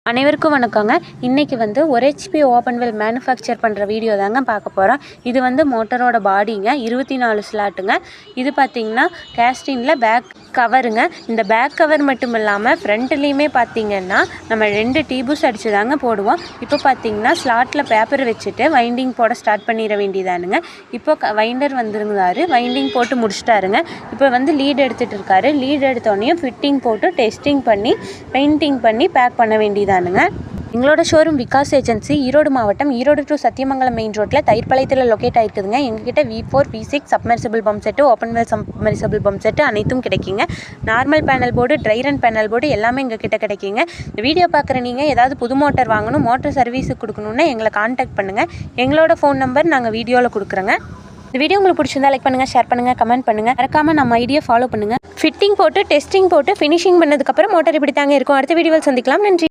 அனைவருக்கும் வணக்கங்க. இன்றைக்கி வந்து ஒரு ஹெச்பி ஓப்பன் வெல் மேனுஃபேக்சர் பண்ணுற வீடியோ தாங்க பார்க்க போகிறோம். இது வந்து மோட்டரோட பாடிங்க, 24 ஸ்லாட்டுங்க. இது பார்த்திங்கன்னா கேஸ்டினில் பேக் கவருங்க. இந்த பேக் கவர் மட்டும் இல்லாமல் ஃப்ரண்ட்லேயுமே பார்த்திங்கன்னா நம்ம 2 டீபூஸ் அடித்து தாங்க போடுவோம். இப்போ பார்த்திங்கன்னா ஸ்லாட்டில் பேப்பர் வச்சுட்டு வைண்டிங் போட ஸ்டார்ட் பண்ணிட வேண்டியதானுங்க. இப்போ வைண்டர் வந்துருந்தாரு, வைண்டிங் போட்டு முடிச்சிட்டாருங்க. இப்போ வந்து லீட் எடுத்துகிட்டு இருக்காரு. லீட் எடுத்தோடனே ஃபிட்டிங் போட்டு டெஸ்டிங் பண்ணி பெயிண்டிங் பண்ணி பேக் பண்ண வேண்டியதானுங்க. எங்களோட ஷோரூம் விகாஸ் ஏஜென்சி ஈரோடு மாவட்டம், ஈரோடு டு சத்தியமங்கலம் மெயின் ரோட்டில் தயிர்பாளையத்தில் லொக்கேட் ஆகிருக்குதுங்க. எங்ககிட்ட V4 V6 submersible pump set, open well submersible pump set அனைத்தும் கிடைக்குங்க. Normal panel board, try run panel board எல்லாமே எங்ககிட்ட கிடைக்குங்க. இந்த வீடியோ பார்க்குற நீங்கள் ஏதாவது புது மோட்டர் வாங்கணும், மோட்டர் சர்வீஸுக்கு கொடுக்கணுன்னா எங்களை கான்டாக்ட் பண்ணுங்கள். எங்களோட ஃபோன் நம்பர் நாங்கள் வீடியோவில் கொடுக்குறோங்க. இந்த வீடியோ உங்களுக்கு பிடிச்சிருந்தா லைக் பண்ணுங்கள், ஷேர் பண்ணுங்கள், கமெண்ட் பண்ணுங்கள். மறக்காமல் நம்ம ஐடியா ஃபாலோ பண்ணுங்கள். ஃபிட்டிங் போட்டு டெஸ்டிங் போட்டு ஃபினிஷிங் பண்ணதுக்கப்புறம் மோட்டர் இப்படி தாங்க இருக்கும். அடுத்த வீடியோவில் சந்திக்கலாம். நன்றி.